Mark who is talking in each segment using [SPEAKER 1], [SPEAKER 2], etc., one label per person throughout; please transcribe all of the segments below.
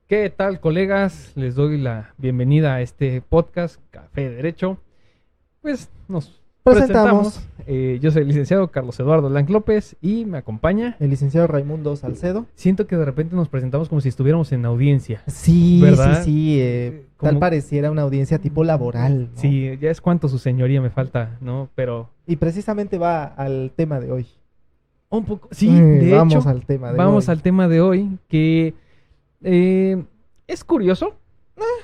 [SPEAKER 1] ¿Qué tal, colegas? Les doy la bienvenida a este podcast Café de Derecho. Pues nos
[SPEAKER 2] Presentamos
[SPEAKER 1] presentamos. Yo soy el licenciado Carlos Eduardo Lang López y me acompaña.
[SPEAKER 2] el licenciado Raimundo Salcedo.
[SPEAKER 1] Siento que de repente nos presentamos como si estuviéramos en audiencia,
[SPEAKER 2] Sí,
[SPEAKER 1] ¿verdad?
[SPEAKER 2] tal
[SPEAKER 1] Como,
[SPEAKER 2] pareciera una audiencia tipo laboral, ¿no?
[SPEAKER 1] sí, ya es cuanto su señoría me falta, ¿no? Pero
[SPEAKER 2] Y precisamente va al tema de hoy.
[SPEAKER 1] un poco, sí, de
[SPEAKER 2] Vamos
[SPEAKER 1] hecho,
[SPEAKER 2] al tema de
[SPEAKER 1] vamos
[SPEAKER 2] hoy.
[SPEAKER 1] al tema de hoy que es curioso.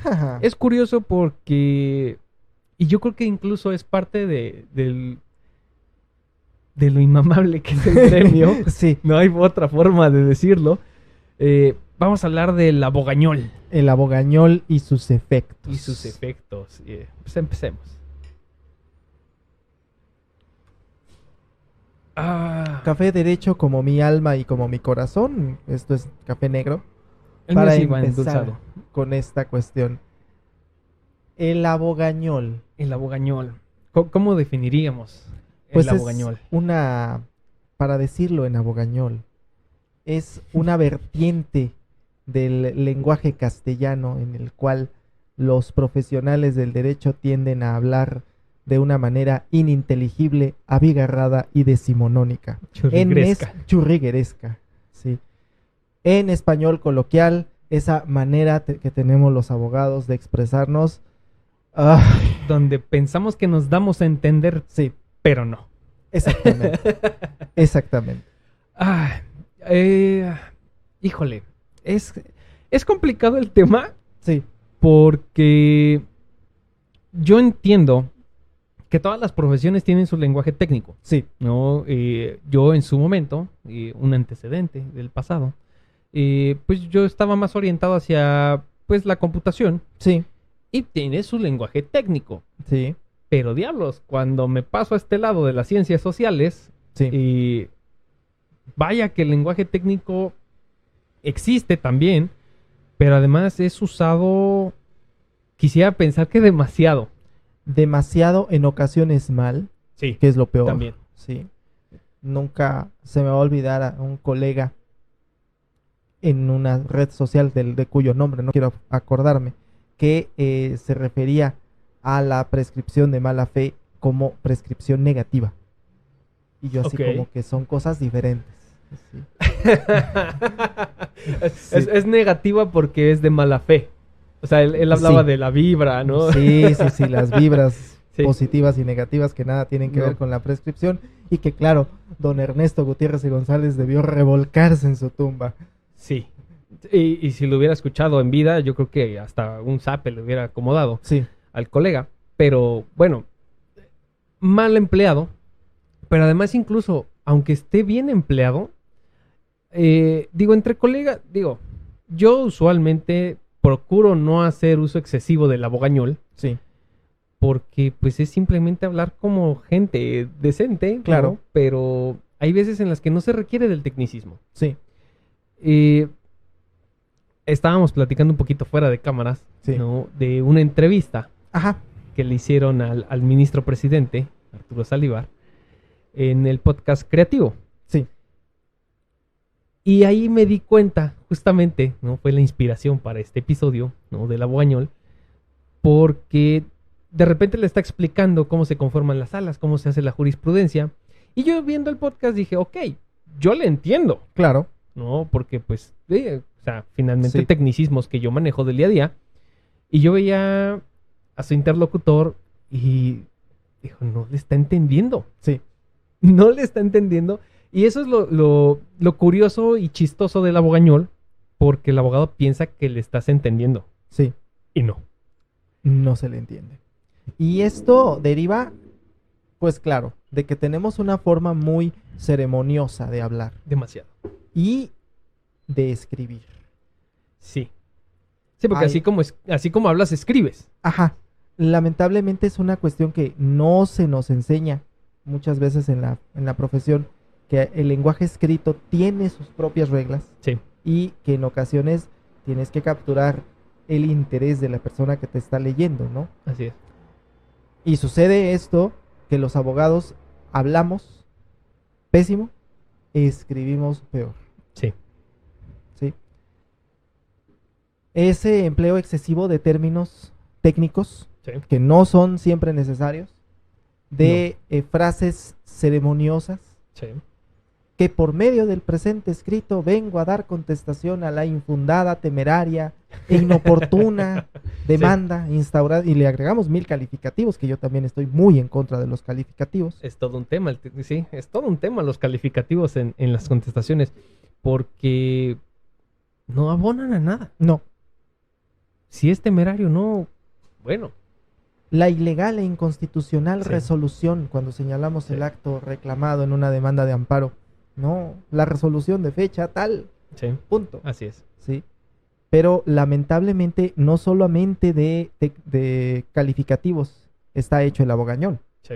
[SPEAKER 2] Ajá.
[SPEAKER 1] Es curioso porque, y yo creo que incluso es parte de lo inmamable que es el gremio,
[SPEAKER 2] Sí,
[SPEAKER 1] no hay otra forma de decirlo. Vamos a hablar del abogañol
[SPEAKER 2] el abogañol y sus efectos.
[SPEAKER 1] y sus efectos. Pues empecemos.
[SPEAKER 2] Café derecho como mi alma y como mi corazón. Esto es café negro.
[SPEAKER 1] El mío
[SPEAKER 2] Para
[SPEAKER 1] sí va
[SPEAKER 2] empezar
[SPEAKER 1] endulzado.
[SPEAKER 2] con esta cuestión. El abogañol.
[SPEAKER 1] El abogañol. ¿Cómo definiríamos
[SPEAKER 2] Pues
[SPEAKER 1] el
[SPEAKER 2] es
[SPEAKER 1] abogañol?
[SPEAKER 2] para decirlo en abogañol, es una vertiente del lenguaje castellano en el cual los profesionales del derecho tienden a hablar de una manera ininteligible, abigarrada y decimonónica.
[SPEAKER 1] Churrigueresca.
[SPEAKER 2] Churrigueresca, sí. En español coloquial, esa manera que tenemos los abogados de expresarnos,
[SPEAKER 1] Donde pensamos que nos damos a entender,
[SPEAKER 2] sí,
[SPEAKER 1] pero no.
[SPEAKER 2] exactamente, exactamente.
[SPEAKER 1] Ah, eh, híjole, es complicado el tema
[SPEAKER 2] Sí,
[SPEAKER 1] porque yo entiendo que todas las profesiones tienen su lenguaje técnico,
[SPEAKER 2] sí,
[SPEAKER 1] ¿no? Yo en su momento, un antecedente del pasado, pues yo estaba más orientado hacia pues la computación
[SPEAKER 2] sí,
[SPEAKER 1] y tiene su lenguaje técnico.
[SPEAKER 2] sí,
[SPEAKER 1] Pero diablos, cuando me paso a este lado de las ciencias sociales,
[SPEAKER 2] sí.
[SPEAKER 1] vaya que el lenguaje técnico existe también, pero además es usado, quisiera pensar que demasiado.
[SPEAKER 2] Demasiado en ocasiones mal,
[SPEAKER 1] Sí,
[SPEAKER 2] que es lo peor.
[SPEAKER 1] también.
[SPEAKER 2] Sí. Nunca se me va a olvidar a un colega en una red social de cuyo nombre no quiero acordarme, que se refería a la prescripción de mala fe como prescripción negativa. Y yo así
[SPEAKER 1] Ok.
[SPEAKER 2] como que son cosas diferentes. Sí. Sí.
[SPEAKER 1] Es negativa porque es de mala fe. O sea, él hablaba
[SPEAKER 2] Sí.
[SPEAKER 1] de la vibra, ¿no?
[SPEAKER 2] Sí, sí, sí, las vibras
[SPEAKER 1] Sí.
[SPEAKER 2] positivas y negativas que nada tienen que
[SPEAKER 1] No.
[SPEAKER 2] ver con la prescripción y que claro, don Ernesto Gutiérrez y González debió revolcarse en su tumba.
[SPEAKER 1] Sí. Y si lo hubiera escuchado en vida, yo creo que hasta un zape le hubiera acomodado
[SPEAKER 2] Sí,
[SPEAKER 1] al colega. Pero bueno, mal empleado. Pero además incluso, aunque esté bien empleado, digo, entre colegas, digo, yo usualmente procuro no hacer uso excesivo del abogañol,
[SPEAKER 2] sí,
[SPEAKER 1] porque pues es simplemente hablar como gente decente, ¿no?
[SPEAKER 2] Claro.
[SPEAKER 1] Pero hay veces en las que no se requiere del tecnicismo.
[SPEAKER 2] sí,
[SPEAKER 1] Eh, Estábamos platicando un poquito fuera de cámaras,
[SPEAKER 2] sí.
[SPEAKER 1] ¿no? De una entrevista
[SPEAKER 2] Ajá,
[SPEAKER 1] que le hicieron al ministro presidente, Arturo Saldívar, en el podcast Creativo.
[SPEAKER 2] sí,
[SPEAKER 1] Y ahí me di cuenta, justamente, ¿no? Fue la inspiración para este episodio, ¿no? Del abogañol, porque de repente le está explicando cómo se conforman las salas, cómo se hace la jurisprudencia. Y yo viendo el podcast dije, ok, yo le entiendo,
[SPEAKER 2] claro,
[SPEAKER 1] ¿no? Porque pues, o sea, finalmente
[SPEAKER 2] Sí.
[SPEAKER 1] tecnicismos que yo manejo del día a día. Y yo veía a su interlocutor y dijo, no le está entendiendo.
[SPEAKER 2] sí,
[SPEAKER 1] No le está entendiendo. Y eso es lo curioso y chistoso del abogañol, porque el abogado piensa que le estás entendiendo.
[SPEAKER 2] sí,
[SPEAKER 1] Y no.
[SPEAKER 2] no se le entiende. Y esto deriva, pues claro, de que tenemos una forma muy ceremoniosa de hablar
[SPEAKER 1] Demasiado.
[SPEAKER 2] y de escribir.
[SPEAKER 1] Sí. Sí, porque
[SPEAKER 2] Ay.
[SPEAKER 1] así como hablas, escribes.
[SPEAKER 2] Ajá, lamentablemente es una cuestión que no se nos enseña muchas veces en la profesión, que el lenguaje escrito tiene sus propias reglas
[SPEAKER 1] Sí.
[SPEAKER 2] y que en ocasiones tienes que capturar el interés de la persona que te está leyendo, ¿no?
[SPEAKER 1] Así es.
[SPEAKER 2] Y sucede esto, que los abogados hablamos pésimo, escribimos peor,
[SPEAKER 1] Sí.
[SPEAKER 2] ¿sí? Ese empleo excesivo de términos técnicos
[SPEAKER 1] Sí.
[SPEAKER 2] que no son siempre necesarios, de frases ceremoniosas,
[SPEAKER 1] Sí.
[SPEAKER 2] que por medio del presente escrito vengo a dar contestación a la infundada, temeraria e inoportuna demanda instaurada, y le agregamos 1000 calificativos, que yo también estoy muy en contra de los calificativos.
[SPEAKER 1] Es todo un tema, sí, es todo un tema los calificativos en las contestaciones, porque no abonan a nada.
[SPEAKER 2] No,
[SPEAKER 1] Si es temerario, no, bueno,
[SPEAKER 2] la ilegal e inconstitucional
[SPEAKER 1] Sí.
[SPEAKER 2] resolución, cuando señalamos
[SPEAKER 1] Sí.
[SPEAKER 2] el acto reclamado en una demanda de amparo, no, la resolución de fecha tal,
[SPEAKER 1] sí,
[SPEAKER 2] punto,
[SPEAKER 1] así es.
[SPEAKER 2] ¿sí? Pero lamentablemente no solamente de calificativos está hecho el abogañol,
[SPEAKER 1] Sí.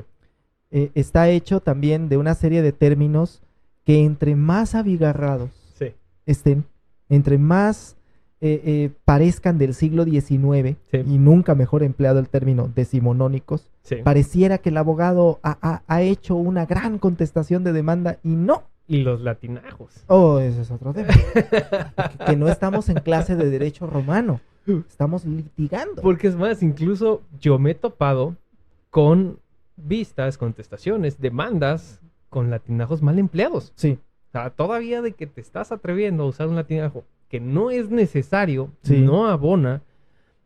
[SPEAKER 2] está hecho también de una serie de términos que entre más abigarrados
[SPEAKER 1] Sí.
[SPEAKER 2] estén, entre más parezcan del siglo XIX,
[SPEAKER 1] Sí.
[SPEAKER 2] y nunca mejor empleado el término decimonónicos,
[SPEAKER 1] Sí.
[SPEAKER 2] pareciera que el abogado ha hecho una gran contestación de demanda, y no.
[SPEAKER 1] Y los latinajos.
[SPEAKER 2] Oh, ese es otro tema. Que no estamos en clase de derecho romano, estamos litigando.
[SPEAKER 1] Porque es más, incluso yo me he topado con vistas, contestaciones, demandas con latinajos mal empleados.
[SPEAKER 2] Sí,
[SPEAKER 1] O sea, todavía de que te estás atreviendo a usar un latinajo que no es necesario,
[SPEAKER 2] Sí.
[SPEAKER 1] no abona.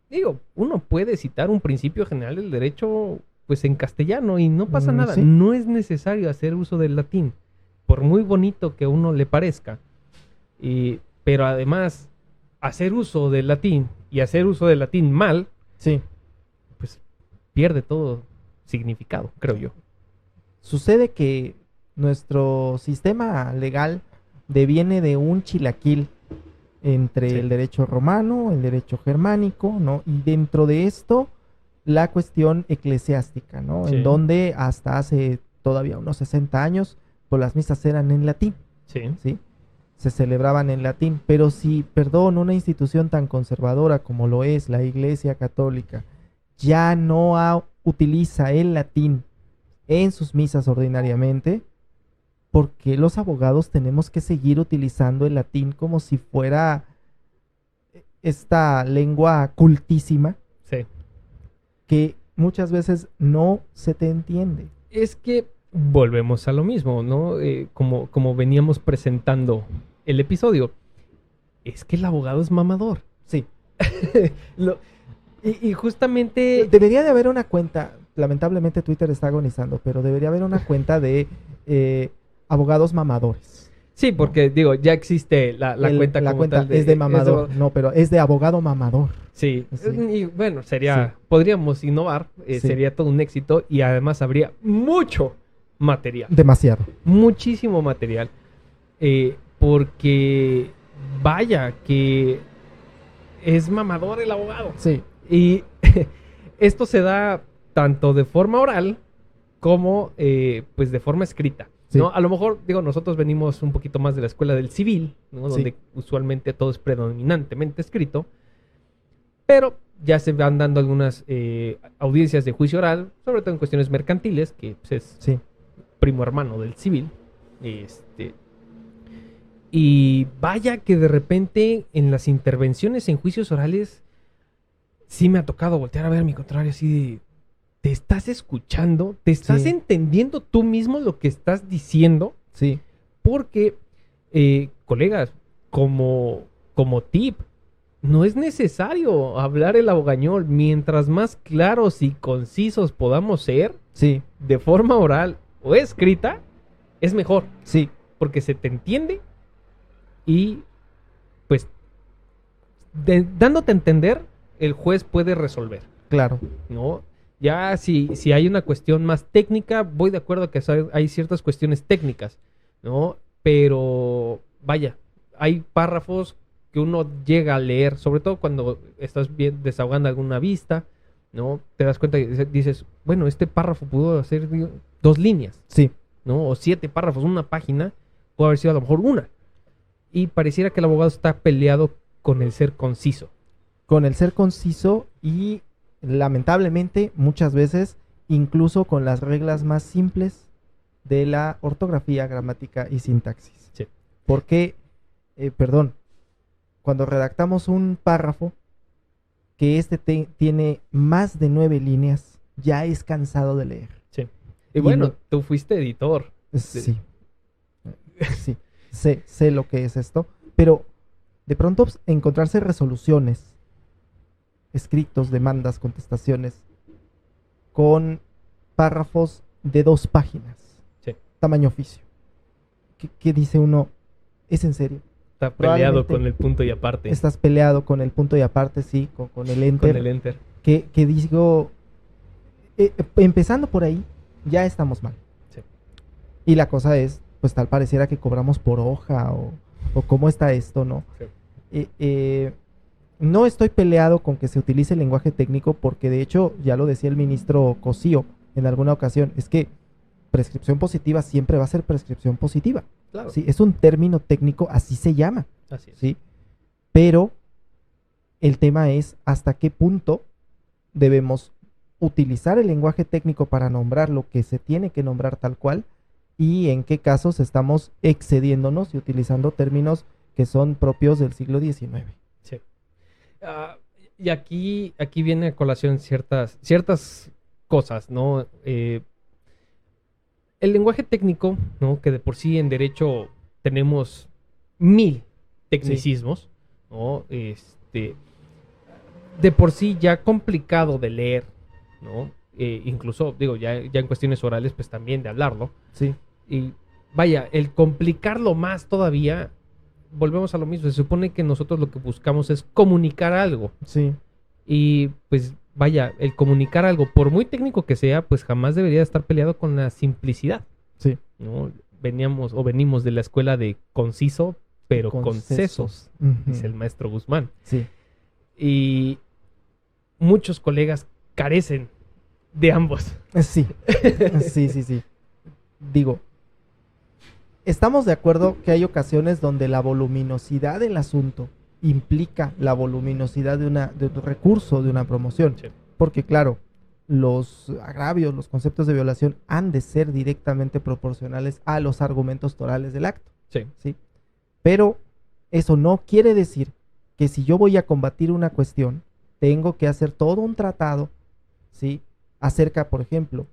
[SPEAKER 1] Digo, uno puede citar un principio general del derecho pues en castellano y no pasa nada.
[SPEAKER 2] sí.
[SPEAKER 1] No es necesario hacer uso del latín, por muy bonito que a uno le parezca. Pero además, hacer uso del latín y hacer uso del latín mal,
[SPEAKER 2] Sí.
[SPEAKER 1] pues pierde todo significado, creo yo.
[SPEAKER 2] Sucede que nuestro sistema legal deviene de un chilaquil entre
[SPEAKER 1] Sí.
[SPEAKER 2] el derecho romano, el derecho germánico, ¿no? Y dentro de esto, la cuestión eclesiástica, ¿no?
[SPEAKER 1] Sí.
[SPEAKER 2] En donde hasta hace todavía unos 60 años, pues las misas eran en latín,
[SPEAKER 1] Sí,
[SPEAKER 2] ¿sí? Se celebraban en latín, pero si, perdón, una institución tan conservadora como lo es la Iglesia Católica ya no utiliza el latín en sus misas ordinariamente, ¿por qué los abogados tenemos que seguir utilizando el latín como si fuera esta lengua cultísima
[SPEAKER 1] sí.
[SPEAKER 2] que muchas veces no se te entiende?
[SPEAKER 1] Es que volvemos a lo mismo, ¿no? Como veníamos presentando el episodio. Es que el abogado es mamador.
[SPEAKER 2] Sí.
[SPEAKER 1] Y justamente...
[SPEAKER 2] Debería de haber una cuenta, lamentablemente Twitter está agonizando, pero debería haber una cuenta de abogados mamadores.
[SPEAKER 1] Sí, porque digo, ya existe la cuenta
[SPEAKER 2] La
[SPEAKER 1] como
[SPEAKER 2] cuenta
[SPEAKER 1] tal
[SPEAKER 2] es de mamador, no, pero es de abogado mamador.
[SPEAKER 1] Sí,
[SPEAKER 2] Sí.
[SPEAKER 1] y bueno, sería,
[SPEAKER 2] Sí.
[SPEAKER 1] podríamos innovar,
[SPEAKER 2] Sí.
[SPEAKER 1] sería todo un éxito y además habría mucho material,
[SPEAKER 2] Demasiado.
[SPEAKER 1] muchísimo material, porque vaya que es mamador el abogado.
[SPEAKER 2] Sí,
[SPEAKER 1] Y esto se da tanto de forma oral como pues de forma escrita.
[SPEAKER 2] Sí.
[SPEAKER 1] ¿No? A lo mejor, digo, nosotros venimos un poquito más de la escuela del civil, ¿no?
[SPEAKER 2] Sí.
[SPEAKER 1] Donde usualmente todo es predominantemente escrito, pero ya se van dando algunas audiencias de juicio oral, sobre todo en cuestiones mercantiles, que pues, es
[SPEAKER 2] sí,
[SPEAKER 1] primo hermano del civil. Y vaya que de repente en las intervenciones en juicios orales sí me ha tocado voltear a ver a mi contrario así de, ¿te estás escuchando? ¿Te estás
[SPEAKER 2] Sí.
[SPEAKER 1] entendiendo tú mismo lo que estás diciendo?
[SPEAKER 2] sí,
[SPEAKER 1] Porque, colegas, como tip, no es necesario hablar el abogañol. Mientras más claros y concisos podamos ser,
[SPEAKER 2] sí,
[SPEAKER 1] de forma oral o escrita, es mejor.
[SPEAKER 2] sí,
[SPEAKER 1] Porque se te entiende y, pues, dándote a entender, el juez puede resolver,
[SPEAKER 2] claro.
[SPEAKER 1] ¿no? Ya si hay una cuestión más técnica, voy de acuerdo que hay ciertas cuestiones técnicas, ¿no? Pero, vaya, hay párrafos que uno llega a leer, sobre todo cuando estás desahogando alguna vista, ¿no? Te das cuenta y dices, bueno, este párrafo pudo ser 2 líneas,
[SPEAKER 2] Sí,
[SPEAKER 1] ¿no? O 7 párrafos, una página, puede haber sido a lo mejor una. Y pareciera que el abogado está peleado con el ser conciso.
[SPEAKER 2] con el ser conciso y lamentablemente muchas veces incluso con las reglas más simples de la ortografía, gramática y sintaxis.
[SPEAKER 1] Sí.
[SPEAKER 2] Porque, perdón, cuando redactamos un párrafo, que tiene más de 9 líneas, ya es cansado de leer.
[SPEAKER 1] Sí. Y bueno, tú fuiste editor.
[SPEAKER 2] Sí. Sí. Sé lo que es esto. Pero de pronto encontrarse resoluciones, escritos, demandas, contestaciones, con párrafos de 2 páginas.
[SPEAKER 1] Sí.
[SPEAKER 2] Tamaño oficio. ¿Qué dice uno? ¿Es en serio?
[SPEAKER 1] Está peleado con el punto y aparte.
[SPEAKER 2] Estás peleado con el punto y aparte, sí, con el enter.
[SPEAKER 1] Con el enter.
[SPEAKER 2] Que digo, empezando por ahí, ya estamos mal.
[SPEAKER 1] Sí.
[SPEAKER 2] Y la cosa es, pues tal pareciera que cobramos por hoja o cómo está esto, ¿no?
[SPEAKER 1] Sí.
[SPEAKER 2] No estoy peleado con que se utilice el lenguaje técnico porque de hecho, ya lo decía el ministro Cosío en alguna ocasión, es que prescripción positiva siempre va a ser prescripción positiva.
[SPEAKER 1] Claro.
[SPEAKER 2] Sí, es un término técnico, así se llama.
[SPEAKER 1] Así es.
[SPEAKER 2] ¿Sí? Pero el tema es hasta qué punto debemos utilizar el lenguaje técnico para nombrar lo que se tiene que nombrar tal cual y en qué casos estamos excediéndonos y utilizando términos que son propios del siglo XIX.
[SPEAKER 1] Sí. Y aquí viene a colación ciertas cosas, ¿no? El lenguaje técnico, ¿no? Que de por sí en derecho tenemos 1000 tecnicismos, sí. ¿No? De por sí ya complicado de leer, ¿no? Incluso, digo, ya en cuestiones orales, pues también de hablarlo.
[SPEAKER 2] Sí.
[SPEAKER 1] Y vaya, el complicarlo más todavía, volvemos a lo mismo. Se supone que nosotros lo que buscamos es comunicar algo.
[SPEAKER 2] Sí.
[SPEAKER 1] Y pues vaya, el comunicar algo, por muy técnico que sea, pues jamás debería estar peleado con la simplicidad.
[SPEAKER 2] Sí.
[SPEAKER 1] ¿No? Venimos de la escuela de conciso, pero con sesos, dice el maestro Guzmán.
[SPEAKER 2] Sí.
[SPEAKER 1] Y muchos colegas carecen de ambos.
[SPEAKER 2] Sí. Sí. Digo, estamos de acuerdo que hay ocasiones donde la voluminosidad del asunto implica la voluminosidad de un recurso, de una promoción.
[SPEAKER 1] Sí.
[SPEAKER 2] Porque claro, los agravios, los conceptos de violación han de ser directamente proporcionales a los argumentos torales del acto.
[SPEAKER 1] Sí.
[SPEAKER 2] ¿Sí? Pero eso no quiere decir que si yo voy a combatir una cuestión, tengo que hacer todo un tratado, ¿sí? Acerca, por ejemplo,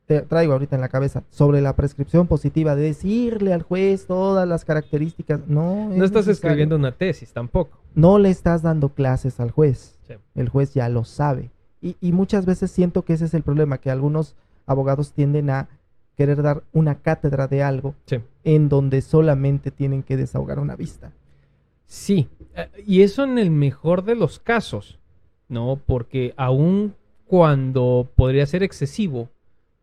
[SPEAKER 2] te traigo ahorita en la cabeza, sobre la prescripción positiva, de decirle al juez todas las características. No
[SPEAKER 1] estás escribiendo una tesis tampoco.
[SPEAKER 2] No le estás dando clases al juez.
[SPEAKER 1] Sí.
[SPEAKER 2] El juez ya lo sabe. Y muchas veces siento que ese es el problema, que algunos abogados tienden a querer dar una cátedra de algo, sí, en donde solamente tienen que desahogar una vista.
[SPEAKER 1] Sí, y eso en el mejor de los casos, ¿no? Porque aun cuando podría ser excesivo,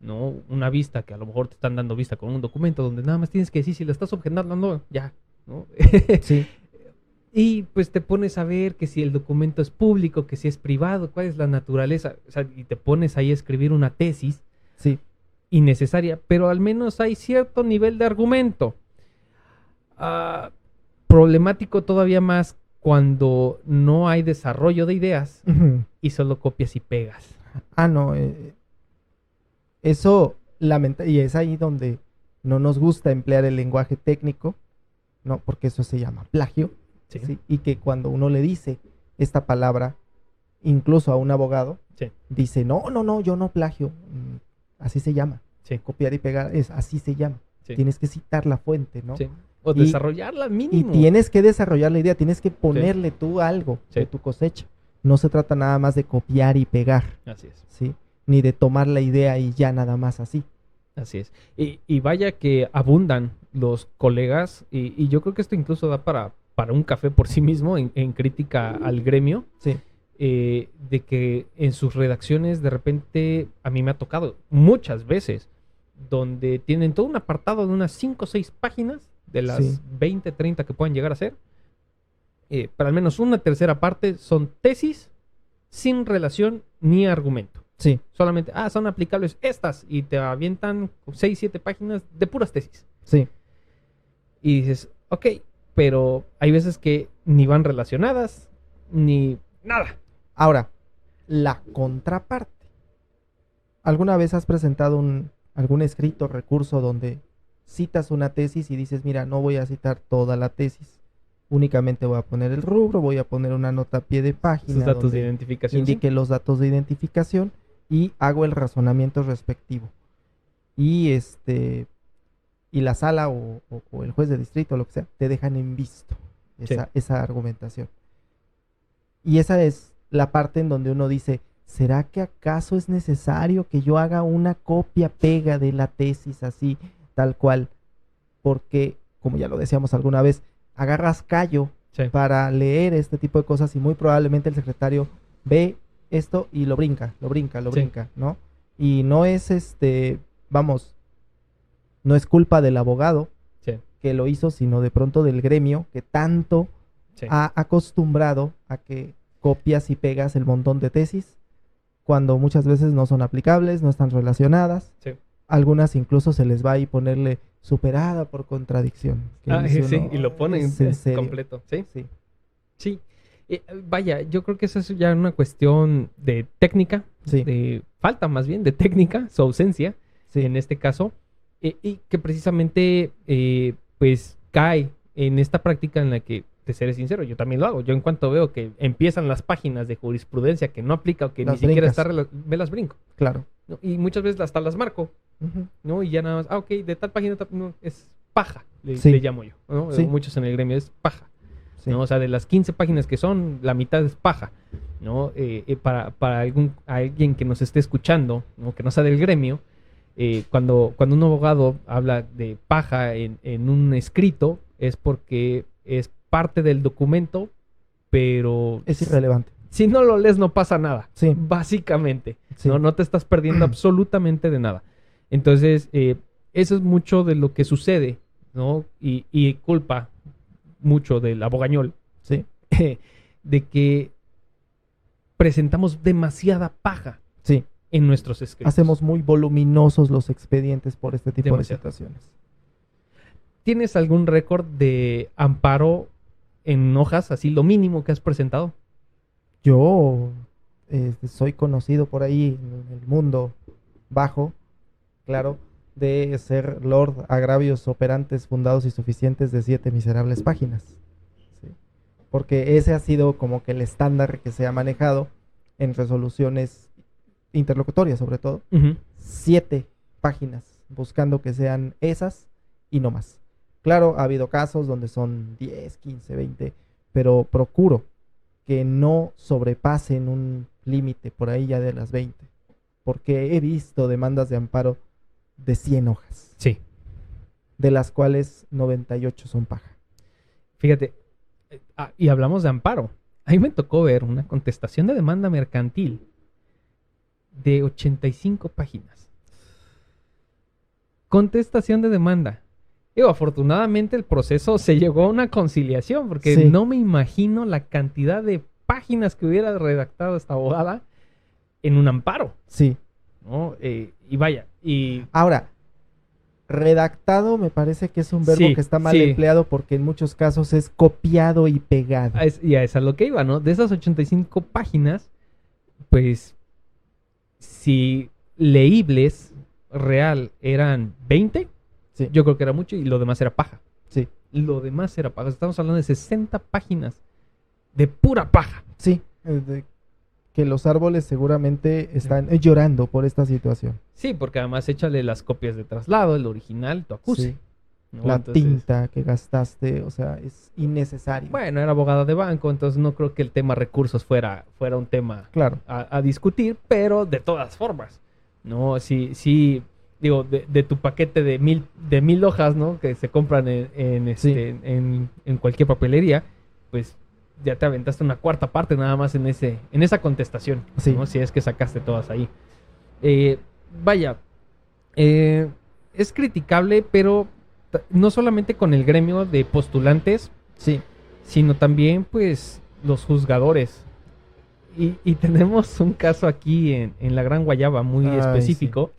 [SPEAKER 1] ¿no? Una vista, que a lo mejor te están dando vista con un documento donde nada más tienes que decir si la estás objetando, no, ya, ¿no?
[SPEAKER 2] Sí.
[SPEAKER 1] Y pues te pones a ver que si el documento es público, que si es privado, cuál es la naturaleza, o sea, y te pones ahí a escribir una tesis,
[SPEAKER 2] sí,
[SPEAKER 1] innecesaria, pero al menos hay cierto nivel de argumento. Problemático todavía más cuando no hay desarrollo de ideas y solo copias y pegas.
[SPEAKER 2] No, eso y es ahí donde no nos gusta emplear el lenguaje técnico, no, porque eso se llama plagio. Sí. ¿Sí? Y que cuando uno le dice esta palabra, incluso a un abogado, sí, dice, no, yo no plagio, así se llama. Sí. Copiar y pegar, así se llama. Sí. Tienes que citar la fuente, ¿no? Sí.
[SPEAKER 1] O desarrollarla mínimo.
[SPEAKER 2] Y tienes que desarrollar la idea, tienes que ponerle tú algo de tu cosecha. No se trata nada más de copiar y pegar.
[SPEAKER 1] Así es.
[SPEAKER 2] ¿Sí? Ni de tomar la idea y ya nada más así.
[SPEAKER 1] Así es. Y vaya que abundan los colegas, y yo creo que esto incluso da para un café por sí mismo en crítica al gremio.
[SPEAKER 2] Sí.
[SPEAKER 1] De que en sus redacciones de repente, a mí me ha tocado muchas veces, donde tienen todo un apartado de unas 5 o 6 páginas, de las 20, 30 que puedan llegar a ser, para al menos una tercera parte son tesis sin relación ni argumento.
[SPEAKER 2] Sí.
[SPEAKER 1] Solamente, son aplicables estas, y te avientan 6, 7 páginas de puras tesis.
[SPEAKER 2] Sí.
[SPEAKER 1] Y dices, ok, pero hay veces que ni van relacionadas, ni nada.
[SPEAKER 2] Ahora, la contraparte. ¿Alguna vez has presentado algún escrito, recurso donde citas una tesis y dices, mira, no voy a citar toda la tesis, Únicamente voy a poner el rubro, voy a poner una nota a pie de página
[SPEAKER 1] Sus datos de
[SPEAKER 2] donde
[SPEAKER 1] identificación.
[SPEAKER 2] indique los datos de identificación y hago el razonamiento respectivo. Y y la sala o el juez de distrito, lo que sea, te dejan en visto esa argumentación. Y esa es la parte en donde uno dice, ¿será que acaso es necesario que yo haga una copia pega de la tesis así, tal cual? Porque, como ya lo decíamos alguna vez, agarras callo para leer este tipo de cosas y muy probablemente el secretario ve esto y lo brinca, ¿no? Y no es vamos, no es culpa del abogado que lo hizo, sino de pronto del gremio que tanto ha acostumbrado a que copias y pegas el montón de tesis cuando muchas veces no son aplicables, no están relacionadas. Algunas incluso se les va a ponerle superada por contradicción.
[SPEAKER 1] Y lo ponen completo. Sí. Vaya, yo creo que eso es ya una cuestión de técnica, de falta más bien de técnica, su ausencia en este caso, y que precisamente pues cae en esta práctica en la que, te seré sincero, yo también lo hago. Yo en cuanto veo que empiezan las páginas de jurisprudencia que no aplica o que ni siquiera está, me las brinco.
[SPEAKER 2] Claro.
[SPEAKER 1] ¿No? Y muchas veces hasta las marco, ¿no? Y ya nada más, ok, de tal página no, es paja, le llamo yo, ¿no? Muchos en el gremio es paja, ¿no? O sea, de las 15 páginas que son, la mitad es paja, ¿no? Para alguien que nos esté escuchando, ¿no? Que no sea del gremio, cuando un abogado habla de paja en un escrito, es porque es parte del documento, pero
[SPEAKER 2] es irrelevante.
[SPEAKER 1] Si no lo lees, no pasa nada. Básicamente. No te estás perdiendo absolutamente de nada. Entonces, eso es mucho de lo que sucede, ¿no? Y culpa mucho del abogañol. De que presentamos demasiada paja en nuestros escritos.
[SPEAKER 2] Hacemos muy voluminosos los expedientes por este tipo de situaciones.
[SPEAKER 1] ¿Tienes algún récord de amparo en hojas, así lo mínimo que has presentado?
[SPEAKER 2] Yo soy conocido por ahí en el mundo bajo, claro, de ser Lord Agravios Operantes Fundados y Suficientes de 7 miserables páginas. Porque ese ha sido como que el estándar que se ha manejado en resoluciones interlocutorias, sobre todo. 7 páginas, buscando que sean esas y no más. Claro, ha habido casos donde son 10, 15, 20, pero procuro que no sobrepasen un límite por ahí ya de las 20, porque he visto demandas de amparo de 100 hojas. De las cuales 98 son paja.
[SPEAKER 1] Fíjate, y hablamos de amparo. A mí me tocó ver una contestación de demanda mercantil de 85 páginas. Contestación de demanda. Afortunadamente el proceso se llegó a una conciliación, porque no me imagino la cantidad de páginas que hubiera redactado esta abogada en un amparo. ¿No? Y vaya,
[SPEAKER 2] ahora, redactado me parece que es un verbo que está mal empleado, porque en muchos casos es copiado y pegado.
[SPEAKER 1] Y a eso es lo que iba, ¿no? De esas 85 páginas, pues, si leíbles real eran 20, yo creo que era mucho, y lo demás era paja. Lo demás era paja. Estamos hablando de 60 páginas de pura paja.
[SPEAKER 2] Que los árboles seguramente están llorando por esta situación.
[SPEAKER 1] Porque además échale las copias de traslado, el original, tu acuse. ¿No?
[SPEAKER 2] La tinta que gastaste, o sea, es innecesario.
[SPEAKER 1] Bueno, era abogada de banco, entonces no creo que el tema recursos fuera un tema a discutir, pero de todas formas, ¿no? Sí, digo, de tu paquete de mil hojas, ¿no? Que se compran en cualquier papelería, pues ya te aventaste una cuarta parte nada más en esa contestación, ¿no? Si es que sacaste todas ahí. Vaya, es criticable, pero no solamente con el gremio de postulantes, sino también, pues, los juzgadores. Y tenemos un caso aquí en la Gran Guayaba muy específico.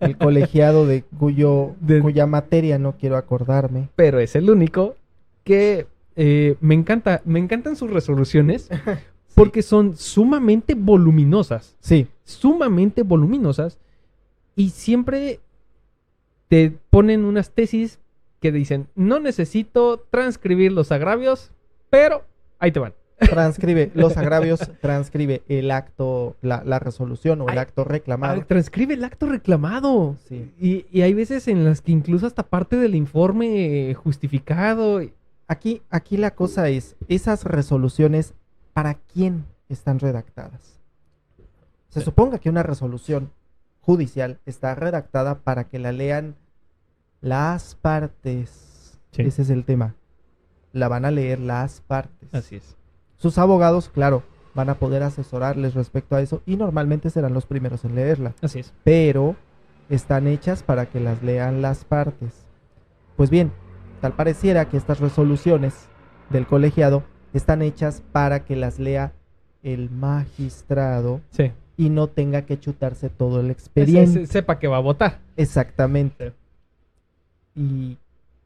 [SPEAKER 2] El colegiado cuya materia no quiero acordarme.
[SPEAKER 1] Pero es el único que me encantan sus resoluciones porque son sumamente voluminosas. Sumamente voluminosas. Y siempre te ponen unas tesis que dicen, no necesito transcribir los agravios, pero ahí te van.
[SPEAKER 2] Transcribe los agravios, transcribe el acto, la resolución o el acto reclamado.
[SPEAKER 1] Transcribe el acto reclamado.
[SPEAKER 2] Sí.
[SPEAKER 1] Y hay veces en las que incluso hasta parte del informe justificado.
[SPEAKER 2] Aquí la cosa es, esas resoluciones, ¿para quién están redactadas? Se suponga que una resolución judicial está redactada para que la lean las partes.
[SPEAKER 1] Sí.
[SPEAKER 2] Ese es el tema. La van a leer las partes.
[SPEAKER 1] Así es.
[SPEAKER 2] Sus abogados, claro, van a poder asesorarles respecto a eso y normalmente serán los primeros en leerla.
[SPEAKER 1] Así es.
[SPEAKER 2] Pero están hechas para que las lean las partes. Pues bien, tal pareciera que estas resoluciones del colegiado están hechas para que las lea el magistrado
[SPEAKER 1] Sí.
[SPEAKER 2] y no tenga que chutarse todo el expediente.
[SPEAKER 1] Sepa que va a votar.
[SPEAKER 2] Exactamente. Y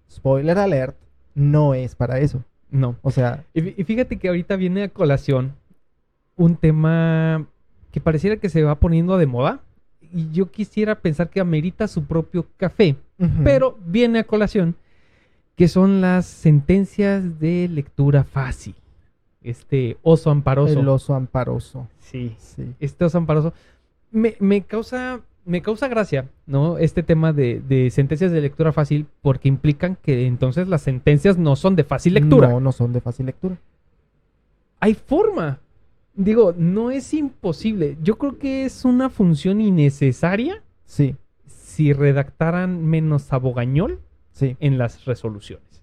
[SPEAKER 2] spoiler alert, no es para eso.
[SPEAKER 1] No.
[SPEAKER 2] O sea,
[SPEAKER 1] Y fíjate que ahorita viene a colación un tema que pareciera que se va poniendo de moda. Y yo quisiera pensar que amerita su propio café. Pero viene a colación que son las sentencias de lectura fácil. Este oso amparoso.
[SPEAKER 2] el oso amparoso.
[SPEAKER 1] Sí.
[SPEAKER 2] Sí.
[SPEAKER 1] Este oso amparoso. Me causa gracia, ¿no? Este tema de sentencias de lectura fácil, porque implican que entonces las sentencias no son de fácil lectura.
[SPEAKER 2] No son de fácil lectura.
[SPEAKER 1] Hay forma. Digo, no es imposible. Yo creo que es una función innecesaria
[SPEAKER 2] Sí,
[SPEAKER 1] si redactaran menos abogañol
[SPEAKER 2] sí.
[SPEAKER 1] en las resoluciones.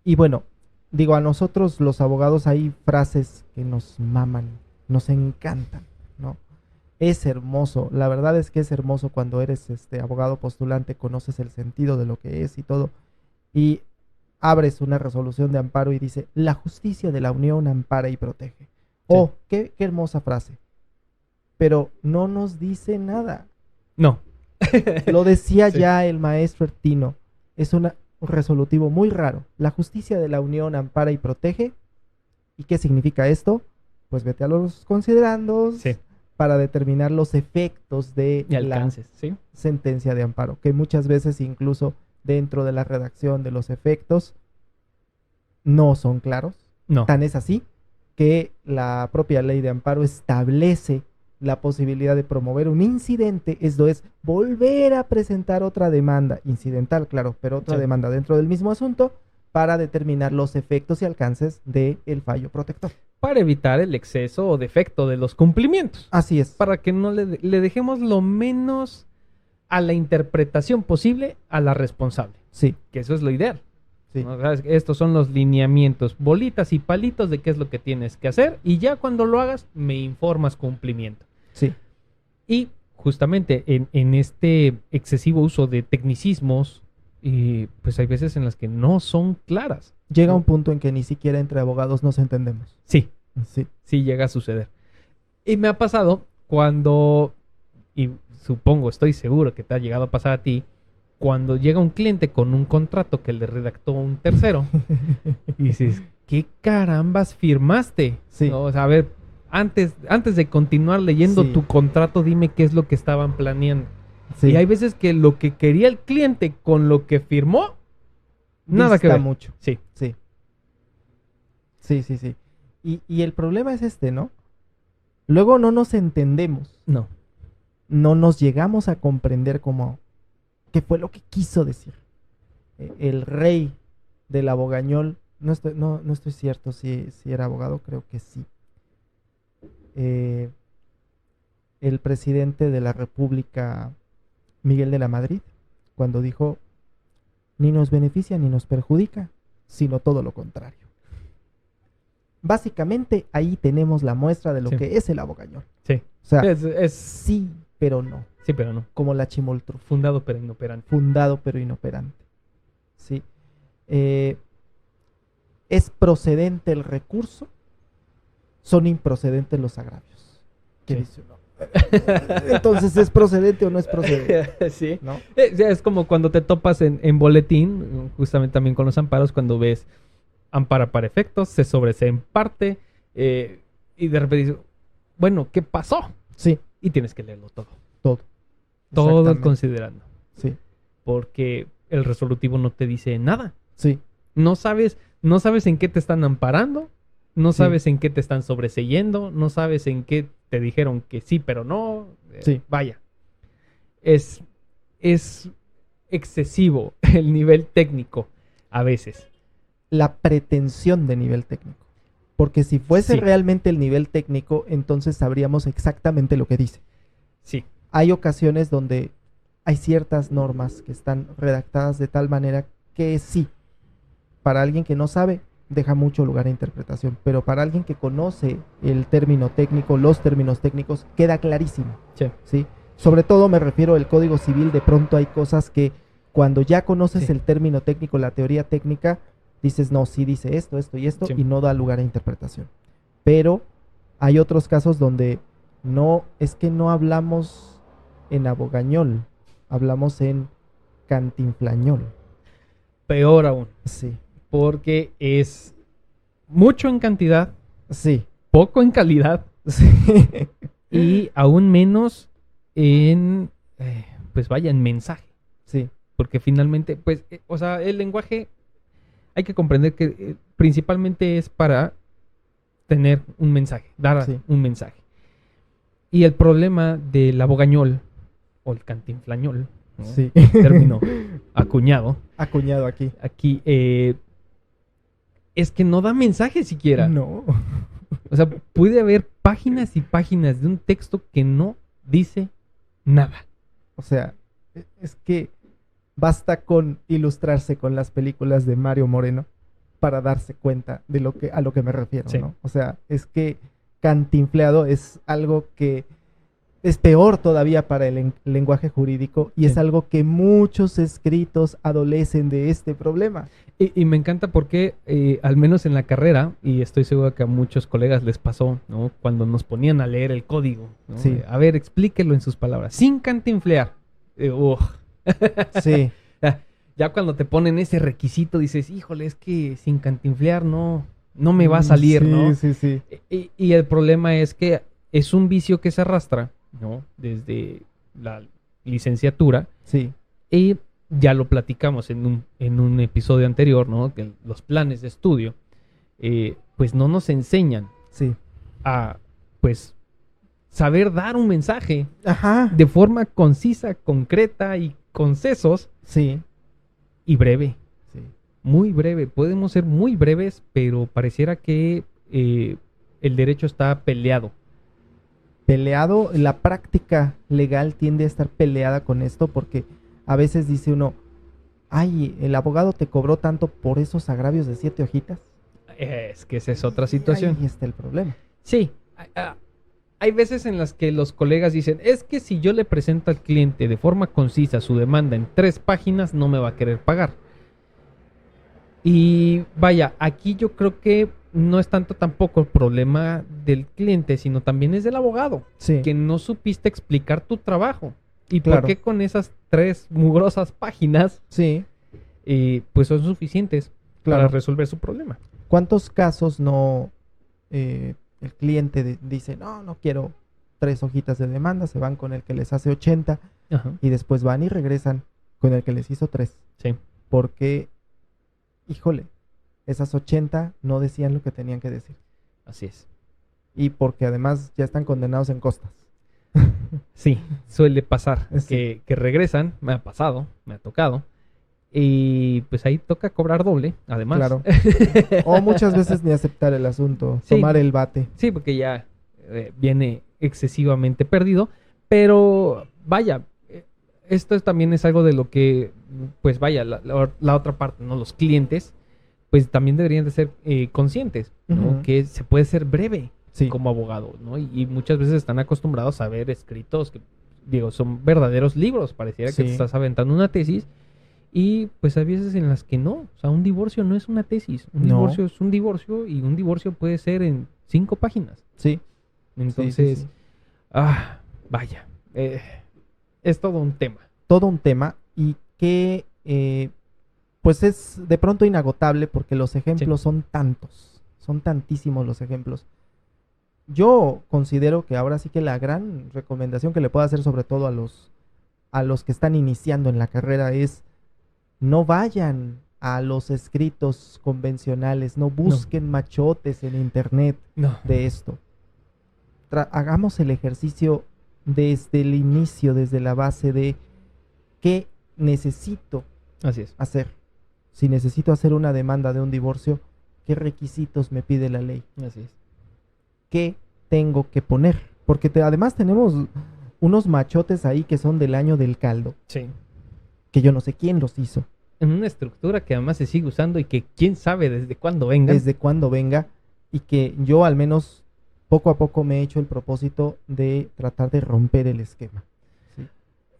[SPEAKER 2] Y bueno, digo, a nosotros los abogados hay frases que nos maman, nos encantan, ¿no? Es hermoso, la verdad es que es hermoso cuando eres abogado postulante, conoces el sentido de lo que es y todo, y abres una resolución de amparo y dice, la justicia de la Unión ampara y protege. Sí. Oh, qué hermosa frase. Pero no nos dice nada.
[SPEAKER 1] No.
[SPEAKER 2] Lo decía
[SPEAKER 1] Sí.
[SPEAKER 2] ya el maestro Ertino, es un resolutivo muy raro. La justicia de la Unión ampara y protege. ¿Y qué significa esto? Pues vete a los considerandos.
[SPEAKER 1] Sí.
[SPEAKER 2] Para determinar los efectos de
[SPEAKER 1] Y alcances,
[SPEAKER 2] la
[SPEAKER 1] ¿sí?
[SPEAKER 2] sentencia de amparo, que muchas veces incluso dentro de la redacción de los efectos no son claros.
[SPEAKER 1] No.
[SPEAKER 2] Tan es así que la propia ley de amparo establece la posibilidad de promover un incidente, esto es, volver a presentar otra demanda, incidental, claro, pero otra
[SPEAKER 1] Sí.
[SPEAKER 2] demanda dentro del mismo asunto, para determinar los efectos y alcances del fallo protector.
[SPEAKER 1] Para evitar el exceso o defecto de los cumplimientos.
[SPEAKER 2] Así es.
[SPEAKER 1] Para que no le dejemos lo menos a la interpretación posible a la responsable.
[SPEAKER 2] Sí,
[SPEAKER 1] Que eso es lo ideal.
[SPEAKER 2] sí.
[SPEAKER 1] ¿No? ¿Sabes? Estos son los lineamientos, bolitas y palitos de qué es lo que tienes que hacer. Y ya cuando lo hagas, me informas cumplimiento.
[SPEAKER 2] Sí.
[SPEAKER 1] Y justamente en este excesivo uso de tecnicismos, pues hay veces en las que no son claras.
[SPEAKER 2] Llega un punto en que ni siquiera entre abogados nos entendemos.
[SPEAKER 1] Sí,
[SPEAKER 2] Sí.
[SPEAKER 1] sí llega a suceder. Y me ha pasado cuando, y supongo, estoy seguro que te ha llegado a pasar a ti, cuando llega un cliente con un contrato que le redactó un tercero y dices, ¿qué carambas firmaste?
[SPEAKER 2] Sí.
[SPEAKER 1] ¿No? O sea, a ver, antes de continuar leyendo
[SPEAKER 2] Sí.
[SPEAKER 1] tu contrato, dime qué es lo que estaban planeando.
[SPEAKER 2] Sí.
[SPEAKER 1] Y hay veces que lo que quería el cliente con lo que firmó, nada que
[SPEAKER 2] Dista
[SPEAKER 1] ver.
[SPEAKER 2] mucho.
[SPEAKER 1] Sí,
[SPEAKER 2] Sí. Sí. Y el problema es ¿no? Luego no nos entendemos.
[SPEAKER 1] no.
[SPEAKER 2] No nos llegamos a comprender como qué fue lo que quiso decir. El rey del abogañol, no estoy cierto si era abogado, creo que sí. El presidente de la República, Miguel de la Madrid, cuando dijo, ni nos beneficia ni nos perjudica, sino todo lo contrario. Básicamente ahí tenemos la muestra de lo
[SPEAKER 1] Sí.
[SPEAKER 2] que es el abogañol.
[SPEAKER 1] Sí.
[SPEAKER 2] O sea,
[SPEAKER 1] Es
[SPEAKER 2] sí, pero no,
[SPEAKER 1] sí, pero no.
[SPEAKER 2] como la chimoltruf,
[SPEAKER 1] Fundado pero inoperante.
[SPEAKER 2] fundado pero inoperante. Sí. ¿Es procedente el recurso? Son improcedentes los agravios. ¿Qué
[SPEAKER 1] Sí.
[SPEAKER 2] dice uno? Entonces, ¿es procedente o no es procedente?
[SPEAKER 1] Sí.
[SPEAKER 2] ¿No?
[SPEAKER 1] Es como cuando te topas en boletín, justamente también con los amparos, cuando ves ampara para efectos, se sobresee en parte, y de repente dices, bueno, ¿qué pasó?
[SPEAKER 2] Sí,
[SPEAKER 1] Y tienes que leerlo todo.
[SPEAKER 2] todo.
[SPEAKER 1] Todo
[SPEAKER 2] Exactamente.
[SPEAKER 1] considerando.
[SPEAKER 2] Sí,
[SPEAKER 1] Porque el resolutivo no te dice nada.
[SPEAKER 2] Sí.
[SPEAKER 1] No sabes en qué te están amparando, no
[SPEAKER 2] Sí.
[SPEAKER 1] sabes en qué te están sobreseyendo, no sabes en qué te dijeron que sí, pero no.
[SPEAKER 2] Sí.
[SPEAKER 1] Vaya. Es excesivo el nivel técnico a veces.
[SPEAKER 2] La pretensión de nivel técnico. Porque si fuese
[SPEAKER 1] Sí.
[SPEAKER 2] realmente el nivel técnico, entonces sabríamos exactamente lo que dice.
[SPEAKER 1] Sí.
[SPEAKER 2] Hay ocasiones donde hay ciertas normas que están redactadas de tal manera que sí, para alguien que no sabe, deja mucho lugar a interpretación, pero para alguien que conoce el término técnico, los términos técnicos, queda clarísimo,
[SPEAKER 1] Sí.
[SPEAKER 2] ¿sí? Sobre todo me refiero al Código Civil, de pronto hay cosas que cuando ya conoces
[SPEAKER 1] Sí.
[SPEAKER 2] el término técnico, la teoría técnica, dices, no, sí dice esto, esto y esto,
[SPEAKER 1] Sí.
[SPEAKER 2] y no da lugar a interpretación. Pero hay otros casos donde no, es que no hablamos en abogañol, hablamos en cantinflañol.
[SPEAKER 1] Peor aún,
[SPEAKER 2] Sí,
[SPEAKER 1] porque es mucho en cantidad,
[SPEAKER 2] sí,
[SPEAKER 1] poco en calidad
[SPEAKER 2] sí.
[SPEAKER 1] y aún menos en, pues vaya, en mensaje.
[SPEAKER 2] Sí,
[SPEAKER 1] Porque finalmente, pues, o sea, el lenguaje hay que comprender que principalmente es para tener un mensaje, dar
[SPEAKER 2] Sí.
[SPEAKER 1] un mensaje. Y el problema del abogañol o el cantinflañol, ¿no?
[SPEAKER 2] sí.
[SPEAKER 1] Término acuñado
[SPEAKER 2] Acuñado aquí.
[SPEAKER 1] aquí, es que no da mensaje siquiera.
[SPEAKER 2] No.
[SPEAKER 1] O sea, puede haber páginas y páginas de un texto que no dice nada.
[SPEAKER 2] O sea, es que basta con ilustrarse con las películas de Mario Moreno para darse cuenta de a lo que me refiero,
[SPEAKER 1] Sí.
[SPEAKER 2] ¿no? O sea, es que cantinfleado es algo que es peor todavía para el lenguaje jurídico y
[SPEAKER 1] Sí.
[SPEAKER 2] es algo que muchos escritos adolecen de este problema.
[SPEAKER 1] Y me encanta porque, al menos en la carrera, y estoy seguro que a muchos colegas les pasó, ¿no? Cuando nos ponían a leer el código, ¿no?
[SPEAKER 2] Sí.
[SPEAKER 1] A ver, explíquelo en sus palabras, sin cantinflear.
[SPEAKER 2] Sí,
[SPEAKER 1] Ya cuando te ponen ese requisito dices, híjole, es que sin cantinflear no me va a salir,
[SPEAKER 2] sí,
[SPEAKER 1] ¿no?
[SPEAKER 2] Sí, sí,
[SPEAKER 1] Y el problema es que es un vicio que se arrastra, ¿no? Desde la licenciatura.
[SPEAKER 2] sí,
[SPEAKER 1] Y ya lo platicamos en un episodio anterior, ¿no? Que los planes de estudio, pues no nos enseñan
[SPEAKER 2] sí.
[SPEAKER 1] a, pues, saber dar un mensaje
[SPEAKER 2] Ajá.
[SPEAKER 1] de forma concisa, concreta y concesos
[SPEAKER 2] Sí,
[SPEAKER 1] y breve.
[SPEAKER 2] sí.
[SPEAKER 1] Muy breve. Podemos ser muy breves, pero pareciera que el derecho está peleado.
[SPEAKER 2] Peleado, la práctica legal tiende a estar peleada con esto porque a veces dice uno, ay, el abogado te cobró tanto por esos agravios de 7 hojitas.
[SPEAKER 1] Es que esa es otra situación.
[SPEAKER 2] Ahí está el problema.
[SPEAKER 1] Sí, hay veces en las que los colegas dicen, es que si yo le presento al cliente de forma concisa su demanda en 3 páginas, no me va a querer pagar. Y vaya, aquí yo creo que no es tanto tampoco el problema del cliente, sino también es del abogado,
[SPEAKER 2] Sí,
[SPEAKER 1] que no supiste explicar tu trabajo. ¿Y
[SPEAKER 2] Claro.
[SPEAKER 1] por qué con esas 3 mugrosas páginas,
[SPEAKER 2] sí,
[SPEAKER 1] pues son suficientes
[SPEAKER 2] Claro.
[SPEAKER 1] para resolver su problema?
[SPEAKER 2] ¿Cuántos casos no el cliente dice, no quiero 3 hojitas de demanda, se van con el que les hace 80
[SPEAKER 1] Ajá,
[SPEAKER 2] y después van y regresan con el que les hizo 3?
[SPEAKER 1] sí,
[SPEAKER 2] Porque, híjole, esas 80 no decían lo que tenían que decir.
[SPEAKER 1] así es.
[SPEAKER 2] Y porque además ya están condenados en costas.
[SPEAKER 1] Sí, suele pasar
[SPEAKER 2] Sí.
[SPEAKER 1] que regresan, me ha pasado, me ha tocado, y pues ahí toca cobrar doble, además.
[SPEAKER 2] Claro. O muchas veces ni aceptar el asunto,
[SPEAKER 1] Sí.
[SPEAKER 2] tomar el bate.
[SPEAKER 1] Sí, porque ya viene excesivamente perdido, pero vaya, esto también es algo de lo que, pues vaya, la otra parte, ¿no? Los clientes, pues también deberían de ser conscientes, ¿no?
[SPEAKER 2] Ujú.
[SPEAKER 1] Que se puede ser breve
[SPEAKER 2] Sí.
[SPEAKER 1] como abogado, ¿no? Y muchas veces están acostumbrados a ver escritos que, digo, son verdaderos libros, pareciera que
[SPEAKER 2] Sí.
[SPEAKER 1] te estás aventando una tesis, y pues hay veces en las que no, o sea, un divorcio no es una tesis, un
[SPEAKER 2] No.
[SPEAKER 1] divorcio es un divorcio, y un divorcio puede ser en 5 páginas.
[SPEAKER 2] Sí.
[SPEAKER 1] Entonces,
[SPEAKER 2] sí.
[SPEAKER 1] vaya, es todo un tema.
[SPEAKER 2] Todo un tema y que pues es de pronto inagotable porque los ejemplos son tantos, son tantísimos los ejemplos. Yo considero que ahora sí que la gran recomendación que le puedo hacer sobre todo a los que están iniciando en la carrera es no vayan a los escritos convencionales, no busquen machotes en internet
[SPEAKER 1] No.
[SPEAKER 2] de esto. Hagamos el ejercicio desde el inicio, desde la base de qué necesito
[SPEAKER 1] Así es.
[SPEAKER 2] hacer. Si necesito hacer una demanda de un divorcio, ¿qué requisitos me pide la ley?
[SPEAKER 1] Así es.
[SPEAKER 2] ¿Qué tengo que poner? Porque además tenemos unos machotes ahí que son del año del caldo,
[SPEAKER 1] Sí.
[SPEAKER 2] que yo no sé quién los hizo,
[SPEAKER 1] En una estructura que además se sigue usando y que quién sabe desde cuándo venga.
[SPEAKER 2] desde cuándo venga, y que yo al menos poco a poco me he hecho el propósito de tratar de romper el esquema. ¿Sí?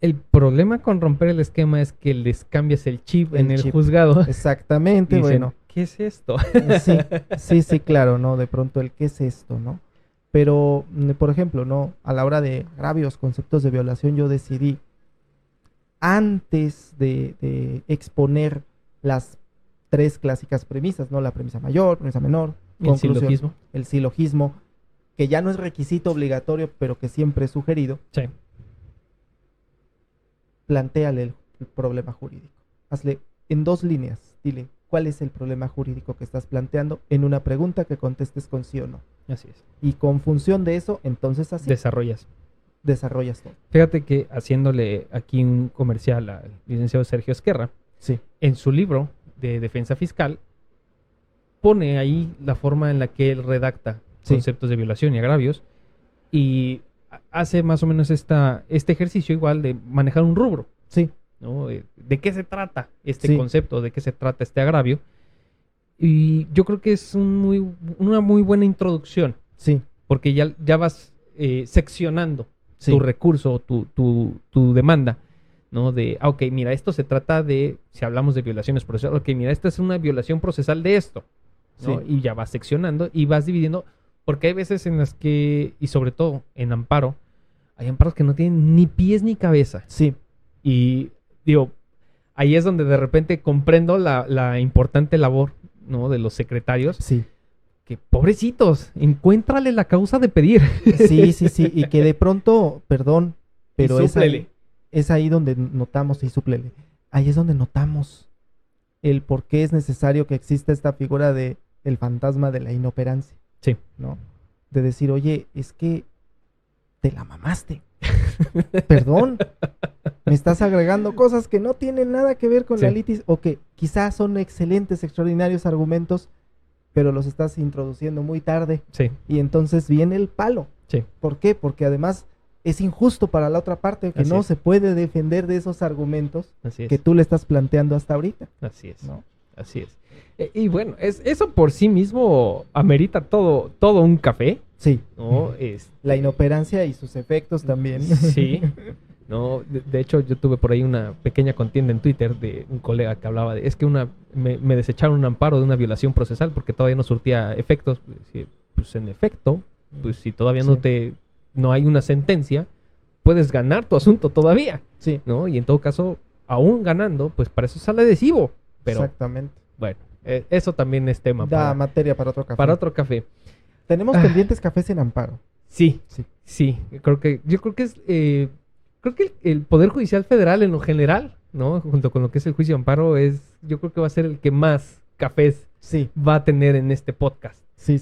[SPEAKER 1] El problema con romper el esquema es que les cambias el chip
[SPEAKER 2] El
[SPEAKER 1] en el
[SPEAKER 2] chip.
[SPEAKER 1] juzgado.
[SPEAKER 2] Exactamente,
[SPEAKER 1] Y dicen,
[SPEAKER 2] bueno.
[SPEAKER 1] ¿qué es esto?
[SPEAKER 2] Sí, claro, ¿no? De pronto el qué es esto, ¿no? Pero, por ejemplo, ¿no? A la hora de agravios, conceptos de violación, yo decidí, antes de exponer las 3 clásicas premisas, ¿no? La premisa mayor, premisa menor,
[SPEAKER 1] El
[SPEAKER 2] conclusión,
[SPEAKER 1] silogismo.
[SPEAKER 2] el silogismo, que ya no es requisito obligatorio, pero que siempre es sugerido,
[SPEAKER 1] Sí.
[SPEAKER 2] plantéale el problema jurídico. Hazle en 2 líneas, dile cuál es el problema jurídico que estás planteando en una pregunta que contestes con sí o no.
[SPEAKER 1] Así es.
[SPEAKER 2] Y con función de eso, entonces así
[SPEAKER 1] Desarrollas.
[SPEAKER 2] desarrollas todo.
[SPEAKER 1] Fíjate que haciéndole aquí un comercial al licenciado Sergio Esquerra,
[SPEAKER 2] Sí,
[SPEAKER 1] en su libro de defensa fiscal, pone ahí la forma en la que él redacta
[SPEAKER 2] Sí.
[SPEAKER 1] conceptos de violación y agravios y hace más o menos este ejercicio igual de manejar un rubro,
[SPEAKER 2] sí,
[SPEAKER 1] ¿no? ¿De qué se trata este
[SPEAKER 2] Sí.
[SPEAKER 1] concepto? ¿De qué se trata este agravio? Y yo creo que es una muy buena introducción,
[SPEAKER 2] sí,
[SPEAKER 1] porque ya vas seccionando
[SPEAKER 2] sí.
[SPEAKER 1] tu recurso, tu demanda, ¿no? De, ok, mira, esto se trata de, si hablamos de violaciones procesales, ok, mira, esta es una violación procesal de esto, ¿no?
[SPEAKER 2] Sí.
[SPEAKER 1] Y ya vas seccionando y vas dividiendo, porque hay veces en las que, y sobre todo en amparo, hay amparos que no tienen ni pies ni cabeza.
[SPEAKER 2] Sí,
[SPEAKER 1] Y digo, ahí es donde de repente comprendo la importante labor, ¿no? De los secretarios,
[SPEAKER 2] sí.
[SPEAKER 1] que pobrecitos, encuéntrale la causa de pedir.
[SPEAKER 2] Sí. Y que de pronto, perdón, pero
[SPEAKER 1] Y
[SPEAKER 2] es
[SPEAKER 1] súplele.
[SPEAKER 2] ahí, es ahí donde notamos, y súplele, ahí es donde notamos el por qué es necesario que exista esta figura de el fantasma de la inoperancia,
[SPEAKER 1] Sí.
[SPEAKER 2] ¿no? De decir, oye, es que te la mamaste. Perdón, me estás agregando cosas que no tienen nada que ver con la
[SPEAKER 1] Sí.
[SPEAKER 2] litis, o que quizás son excelentes, extraordinarios argumentos, pero los estás introduciendo muy tarde,
[SPEAKER 1] Sí,
[SPEAKER 2] y entonces viene el palo.
[SPEAKER 1] sí.
[SPEAKER 2] ¿Por qué? Porque además es injusto para la otra parte, que
[SPEAKER 1] Así
[SPEAKER 2] no
[SPEAKER 1] es.
[SPEAKER 2] se puede defender de esos argumentos
[SPEAKER 1] Así es.
[SPEAKER 2] que tú le estás planteando hasta ahorita,
[SPEAKER 1] Así es.
[SPEAKER 2] ¿no?
[SPEAKER 1] Así es. Y bueno, eso por sí mismo amerita todo un café,
[SPEAKER 2] Sí,
[SPEAKER 1] ¿no?
[SPEAKER 2] la inoperancia y sus efectos también.
[SPEAKER 1] Sí. No, de hecho, yo tuve por ahí una pequeña contienda en Twitter de un colega que hablaba de, es que me desecharon un amparo de una violación procesal porque todavía no surtía efectos. Pues en efecto, pues si todavía
[SPEAKER 2] Sí.
[SPEAKER 1] no hay una sentencia, puedes ganar tu asunto todavía,
[SPEAKER 2] Sí,
[SPEAKER 1] ¿no? Y en todo caso, aún ganando, pues para eso sale adhesivo. Pero
[SPEAKER 2] exactamente.
[SPEAKER 1] bueno, eso también es tema
[SPEAKER 2] Da materia para otro café.
[SPEAKER 1] para otro café.
[SPEAKER 2] Tenemos pendientes cafés en amparo.
[SPEAKER 1] Sí,
[SPEAKER 2] Sí.
[SPEAKER 1] sí, yo creo que el Poder Judicial Federal en lo general, ¿no? Junto con lo que es el juicio de amparo, yo creo que va a ser el que más cafés
[SPEAKER 2] Sí,
[SPEAKER 1] va a tener en este podcast.
[SPEAKER 2] sí.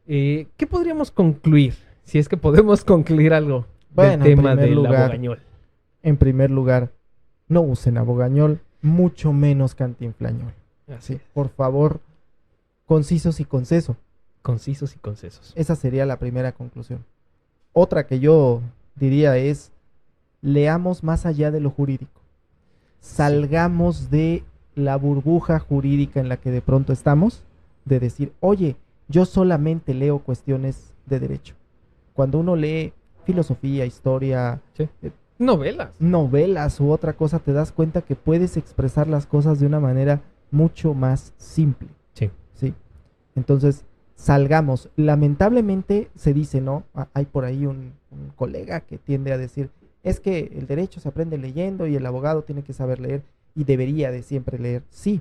[SPEAKER 1] ¿Qué podríamos concluir? Si es que podemos concluir algo
[SPEAKER 2] Bueno,
[SPEAKER 1] del
[SPEAKER 2] en
[SPEAKER 1] tema
[SPEAKER 2] primer
[SPEAKER 1] del
[SPEAKER 2] lugar,
[SPEAKER 1] abogañol.
[SPEAKER 2] En primer lugar, no usen abogañol, mucho menos cantinflañol.
[SPEAKER 1] Así,
[SPEAKER 2] Sí, por favor, concisos y conceso.
[SPEAKER 1] concisos y concesos.
[SPEAKER 2] Esa sería la primera conclusión. Otra que yo diría es, leamos más allá de lo jurídico. Salgamos de la burbuja jurídica en la que de pronto estamos, de decir, oye, yo solamente leo cuestiones de derecho. Cuando uno lee filosofía, historia,
[SPEAKER 1] Sí. Novelas.
[SPEAKER 2] novelas u otra cosa, te das cuenta que puedes expresar las cosas de una manera mucho más simple.
[SPEAKER 1] Sí.
[SPEAKER 2] ¿Sí? Entonces, salgamos. Lamentablemente se dice, ¿no? Hay por ahí un colega que tiende a decir, es que el derecho se aprende leyendo y el abogado tiene que saber leer y debería de siempre leer. Sí,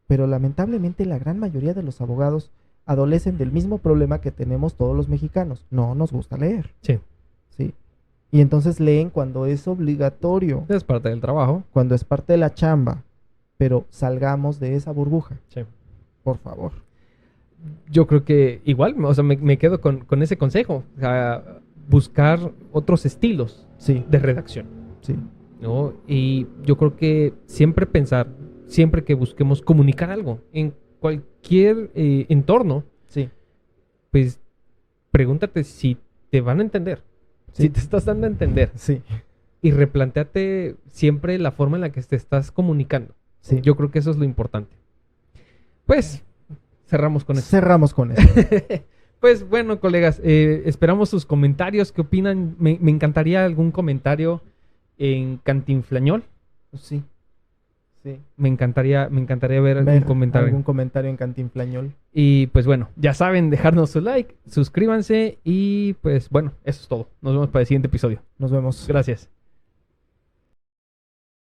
[SPEAKER 2] pero lamentablemente la gran mayoría de los abogados adolecen del mismo problema que tenemos todos los mexicanos. No nos gusta leer.
[SPEAKER 1] Sí.
[SPEAKER 2] ¿Sí? Y entonces leen cuando es obligatorio,
[SPEAKER 1] Es parte del trabajo.
[SPEAKER 2] cuando es parte de la chamba. pero salgamos de esa burbuja,
[SPEAKER 1] Sí.
[SPEAKER 2] por favor.
[SPEAKER 1] Yo creo que igual, o sea, me quedo con ese consejo. O sea, buscar otros estilos
[SPEAKER 2] Sí,
[SPEAKER 1] de redacción,
[SPEAKER 2] sí,
[SPEAKER 1] ¿no? Y yo creo que siempre pensar, siempre que busquemos comunicar algo en cualquier entorno,
[SPEAKER 2] sí,
[SPEAKER 1] pues pregúntate si te van a entender,
[SPEAKER 2] sí.
[SPEAKER 1] si te estás dando a entender,
[SPEAKER 2] sí,
[SPEAKER 1] y replantéate siempre la forma en la que te estás comunicando.
[SPEAKER 2] sí.
[SPEAKER 1] Yo creo que eso es lo importante. Pues cerramos con eso.
[SPEAKER 2] Cerramos con eso.
[SPEAKER 1] Pues bueno, colegas, esperamos sus comentarios. ¿Qué opinan? Me encantaría algún comentario en Cantinflañol.
[SPEAKER 2] Sí, sí.
[SPEAKER 1] Me encantaría ver algún
[SPEAKER 2] Ver
[SPEAKER 1] comentario.
[SPEAKER 2] algún comentario en Cantinflañol.
[SPEAKER 1] Y pues bueno, ya saben, dejarnos su like, suscríbanse y pues bueno, eso es todo. Nos vemos para el siguiente episodio.
[SPEAKER 2] Nos vemos.
[SPEAKER 1] Gracias.